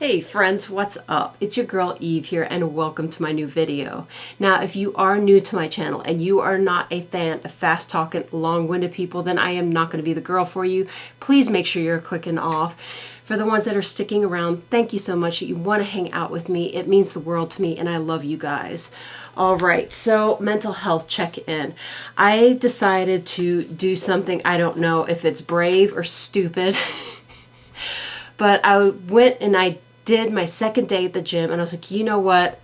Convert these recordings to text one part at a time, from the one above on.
Hey friends, what's up? It's your girl Eve here and welcome to my new video. Now, if you are new to my channel and you are not a fan of fast-talking, long-winded people, then I am not going to be the girl for you. Please make sure you're clicking off. For the ones that are sticking around, thank you so much that you want to hang out with me. It means the world to me and I love you guys. All right, so mental health check-in. I decided to do something, I don't know if it's brave or stupid, but I went and I did my second day at the gym and I was like, you know what?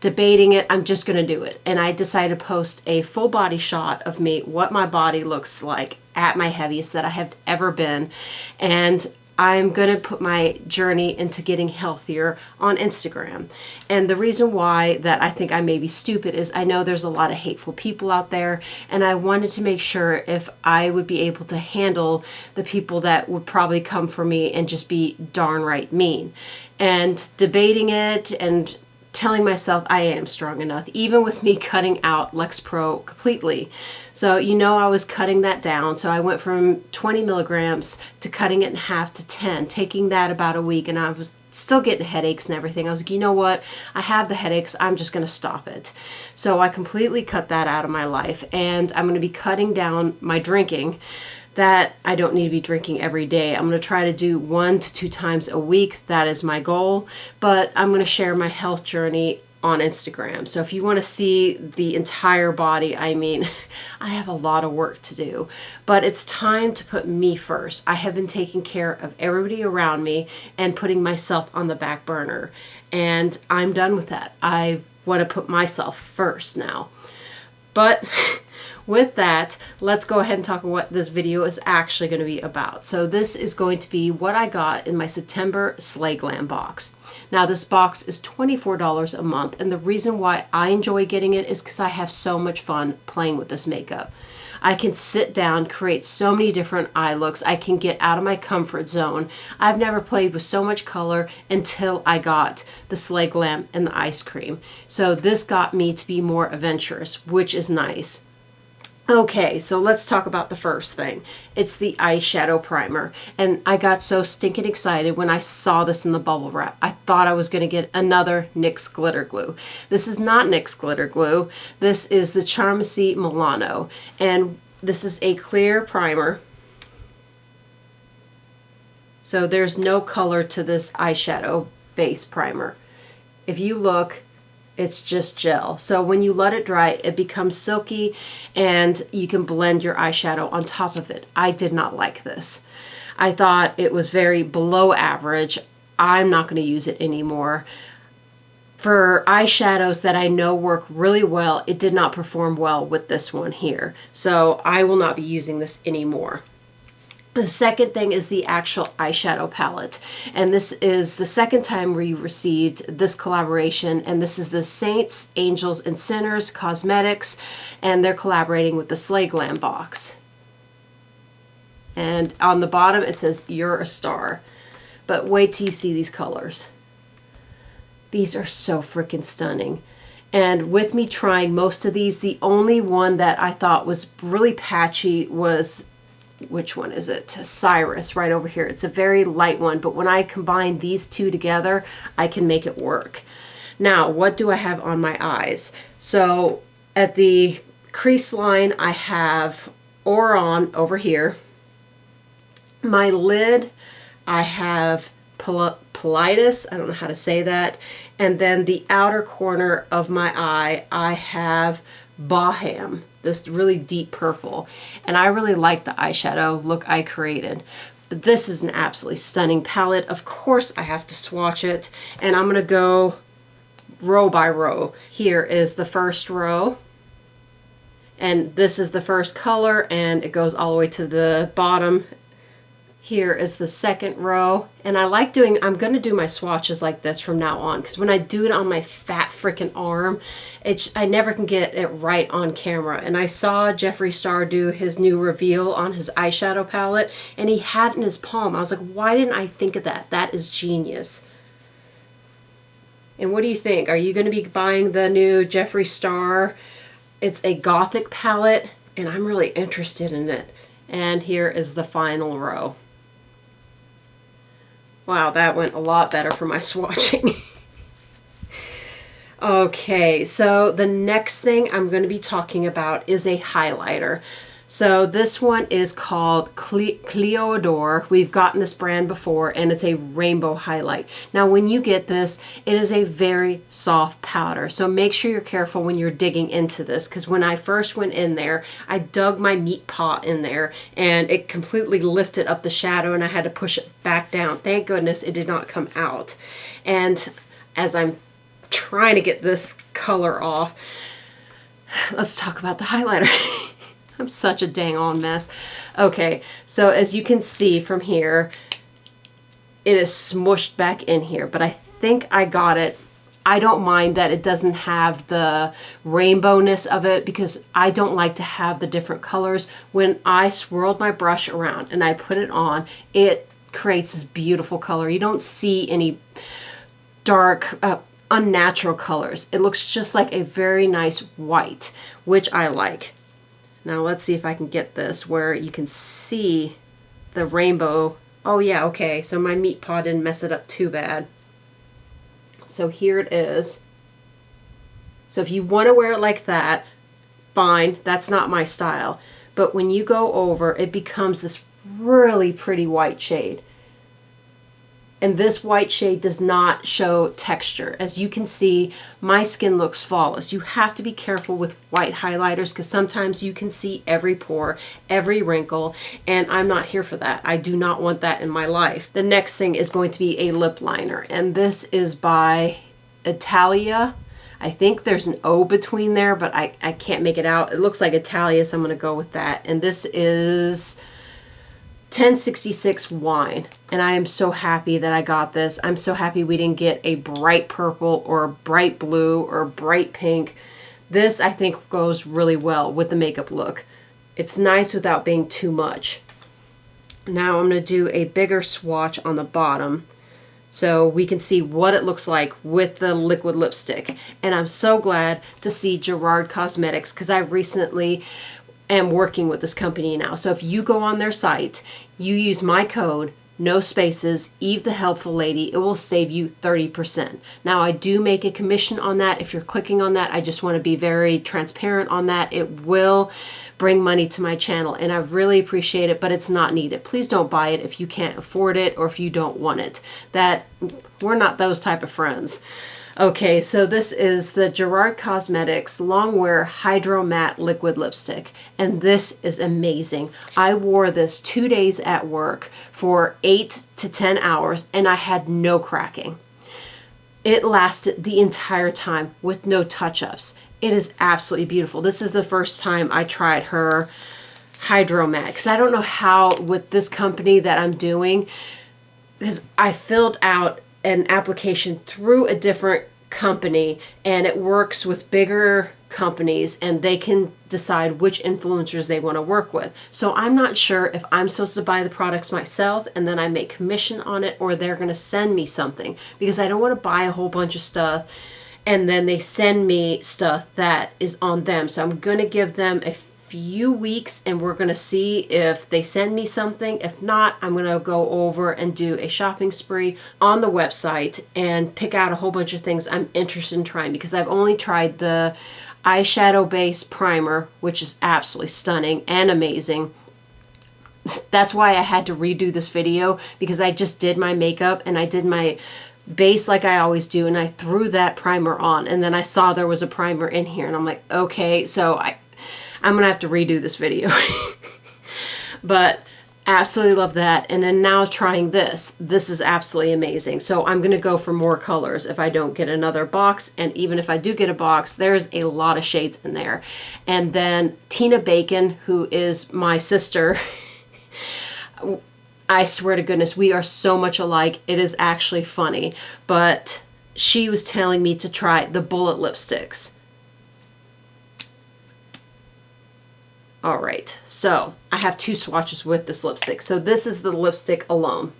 Debating it, I'm just going to do it. And I decided to post a full body shot of me, what my body looks like at my heaviest that I have ever been. And I'm going to put my journey into getting healthier on Instagram. And the reason why that I think I may be stupid is I know there's a lot of hateful people out there, and I wanted to make sure if I would be able to handle the people that would probably come for me and just be darn right mean. And debating it and telling myself I am strong enough, even with me cutting out Lexapro completely. So, I was cutting that down. So I went from 20 milligrams to cutting it in half to 10, taking that about a week. And I was still getting headaches and everything. I was like, you know what? I have the headaches. I'm just going to stop it. So I completely cut that out of my life. And I'm going to be cutting down my drinking. That I don't need to be drinking every day. I'm going to try to do 1 to 2 times a week. That is my goal. But I'm going to share my health journey on Instagram. So if you want to see the entire body, I have a lot of work to do. But it's time to put me first. I have been taking care of everybody around me and putting myself on the back burner. And I'm done with that. I want to put myself first now. But with that, let's go ahead and talk about what this video is actually going to be about. So this is going to be what I got in my September Slay Glam Box. Now this box is $24 a month, and the reason why I enjoy getting it is because I have so much fun playing with this makeup. I can sit down, create so many different eye looks. I can get out of my comfort zone. I've never played with so much color until I got the Slay Glam and the ice cream. So this got me to be more adventurous, which is nice. Okay, so let's talk about the first thing. It's the eyeshadow primer. And I got so stinking excited when I saw this in the bubble wrap. I thought I was going to get another NYX glitter glue. This is not NYX glitter glue. This is the Charmacy Milano. And this is a clear primer. So there's no color to this eyeshadow base primer. If you look, it's just gel. So when you let it dry, it becomes silky and you can blend your eyeshadow on top of it. I did not like this. I thought it was very below average. I'm not going to use it anymore. For eyeshadows that I know work really well, it did not perform well with this one here. So I will not be using this anymore. The second thing is the actual eyeshadow palette. And this is the second time we received this collaboration. And this is the Saints, Angels, and Sinners Cosmetics. And they're collaborating with the Slay Glam Box. And on the bottom it says, "You're a star." But wait till you see these colors. These are so freaking stunning. And with me trying most of these, the only one that I thought was really patchy was, which one is it? Cyrus, right over here. It's a very light one, but when I combine these two together, I can make it work. Now, what do I have on my eyes? So at the crease line, I have Oron over here. My lid, I have Politis, I don't know how to say that. And then the outer corner of my eye, I have Baham, this really deep purple. And I really like the eyeshadow look I created. But this is an absolutely stunning palette. Of course I have to swatch it, and I'm going to go row by row. Here is the first row, and this is the first color, and it goes all the way to the bottom. Here is the second row, and I'm going to do my swatches like this from now on, because when I do it on my fat freaking arm, I never can get it right on camera. And I saw Jeffree Star do his new reveal on his eyeshadow palette, and he had it in his palm. I was like, why didn't I think of that? That is genius. And what do you think? Are you going to be buying the new Jeffree Star? It's a gothic palette, and I'm really interested in it. And here is the final row. Wow, that went a lot better for my swatching. Okay, so the next thing I'm going to be talking about is a highlighter. So this one is called Cleodor. We've gotten this brand before, and it's a rainbow highlight. Now when you get this, it is a very soft powder. So make sure you're careful when you're digging into this, because when I first went in there, I dug my meat pot in there and it completely lifted up the shadow and I had to push it back down. Thank goodness it did not come out. And as I'm trying to get this color off, let's talk about the highlighter. I'm such a dang on mess. Okay, so as you can see from here, it is smushed back in here, but I think I got it. I don't mind that it doesn't have the rainbowness of it because I don't like to have the different colors. When I swirled my brush around and I put it on, it creates this beautiful color. You don't see any dark, unnatural colors. It looks just like a very nice white, which I like. Now let's see if I can get this where you can see the rainbow. Oh yeah, okay, so my meat pot didn't mess it up too bad. So here it is. So if you want to wear it like that, fine, that's not my style. But when you go over, it becomes this really pretty white shade. And this white shade does not show texture. As you can see, my skin looks flawless. You have to be careful with white highlighters because sometimes you can see every pore, every wrinkle, and I'm not here for that. I do not want that in my life. The next thing is going to be a lip liner, and this is by Italia. I think there's an O between there, but I can't make it out. It looks like Italia, so I'm going to go with that. And this is 1066 wine, and I am so happy that I got this. I'm so happy we didn't get a bright purple or a bright blue or a bright pink. This I think goes really well with the makeup look. It's nice without being too much. Now I'm going to do a bigger swatch on the bottom so we can see what it looks like with the liquid lipstick. And I'm so glad to see Gerard Cosmetics because I recently am working with this company now. So if you go on their site, you use my code, no spaces, Eve the Helpful Lady, it will save you 30%. Now I do make a commission on that. If you're clicking on that, I just want to be very transparent on that. It will bring money to my channel and I really appreciate it, but it's not needed. Please don't buy it if you can't afford it or if you don't want it. We're not those type of friends. Okay, so this is the Gerard Cosmetics Longwear Hydro Matte Liquid Lipstick, and this is amazing. I wore this 2 days at work for 8 to 10 hours, and I had no cracking. It lasted the entire time with no touch-ups. It is absolutely beautiful. This is the first time I tried her Hydro Matte, because I don't know how with this company that I'm doing, because I filled out an application through a different company and it works with bigger companies and they can decide which influencers they want to work with. So I'm not sure if I'm supposed to buy the products myself and then I make commission on it or they're going to send me something because I don't want to buy a whole bunch of stuff and then they send me stuff that is on them. So I'm going to give them a few weeks and we're going to see if they send me something. If not, I'm going to go over and do a shopping spree on the website and pick out a whole bunch of things I'm interested in trying because I've only tried the eyeshadow base primer, which is absolutely stunning and amazing. That's why I had to redo this video because I just did my makeup and I did my base like I always do and I threw that primer on and then I saw there was a primer in here and I'm like, okay, so I'm gonna have to redo this video. But absolutely love that. And then now trying this is absolutely amazing. So I'm gonna go for more colors if I don't get another box, and even if I do get a box, there's a lot of shades in there. And then Tina Bacon, who is my sister, I swear to goodness, we are so much alike. It is actually funny, but she was telling me to try the bullet lipsticks. All right, so I have 2 swatches with this lipstick. So this is the lipstick alone,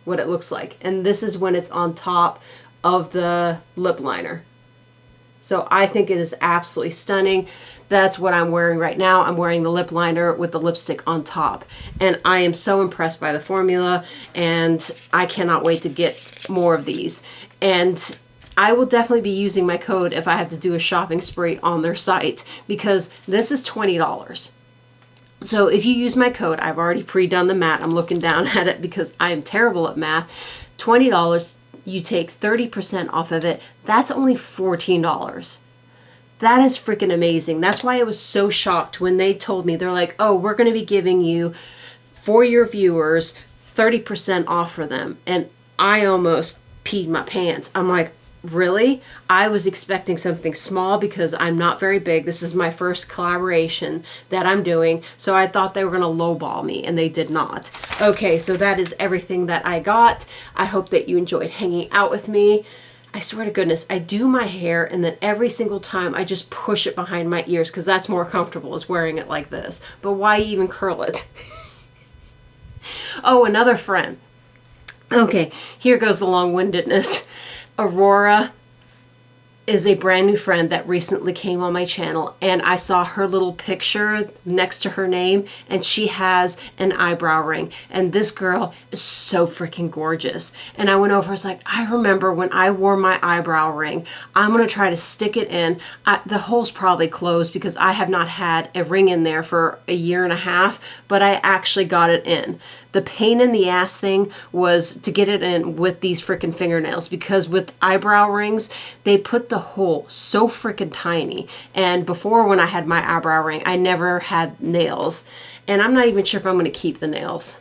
what it looks like. And this is when it's on top of the lip liner. So I think it is absolutely stunning. That's what I'm wearing right now. I'm wearing the lip liner with the lipstick on top. And I am so impressed by the formula, and I cannot wait to get more of these. And I will definitely be using my code if I have to do a shopping spree on their site, because this is $20. So if you use my code, I've already pre-done the math. I'm looking down at it because I am terrible at math. $20, you take 30% off of it. That's only $14. That is freaking amazing. That's why I was so shocked when they told me, they're like, oh, we're going to be giving you, for your viewers, 30% off for them. And I almost peed my pants. I'm like, really? I was expecting something small because I'm not very big. This is my first collaboration that I'm doing. So I thought they were going to lowball me, and they did not. Okay, so that is everything that I got. I hope that you enjoyed hanging out with me. I swear to goodness, I do my hair, and then every single time I just push it behind my ears because that's more comfortable, is wearing it like this. But why even curl it? Oh, another friend. Okay, here goes the long-windedness. Aurora is a brand new friend that recently came on my channel, and I saw her little picture next to her name, and she has an eyebrow ring, and this girl is so freaking gorgeous. And I went over, I was like, I remember when I wore my eyebrow ring. I'm gonna try to stick it in. The hole's probably closed because I have not had a ring in there for a year and a half, but I actually got it in. The pain in the ass thing was to get it in with these freaking fingernails, because with eyebrow rings, they put the hole so freaking tiny. And before, when I had my eyebrow ring, I never had nails. And I'm not even sure if I'm going to keep the nails.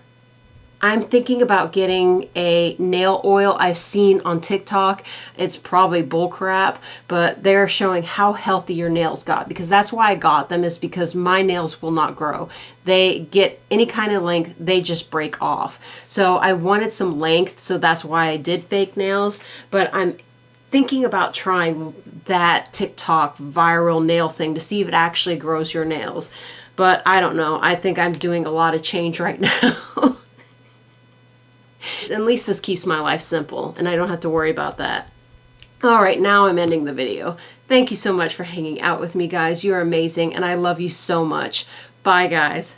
I'm thinking about getting a nail oil I've seen on TikTok. It's probably bullcrap, but they're showing how healthy your nails got, because that's why I got them, is because my nails will not grow. They get any kind of length, they just break off. So I wanted some length, so that's why I did fake nails, but I'm thinking about trying that TikTok viral nail thing to see if it actually grows your nails. But I don't know. I think I'm doing a lot of change right now. At least this keeps my life simple, and I don't have to worry about that. All right, now I'm ending the video. Thank you so much for hanging out with me, guys. You're amazing, and I love you so much. Bye, guys.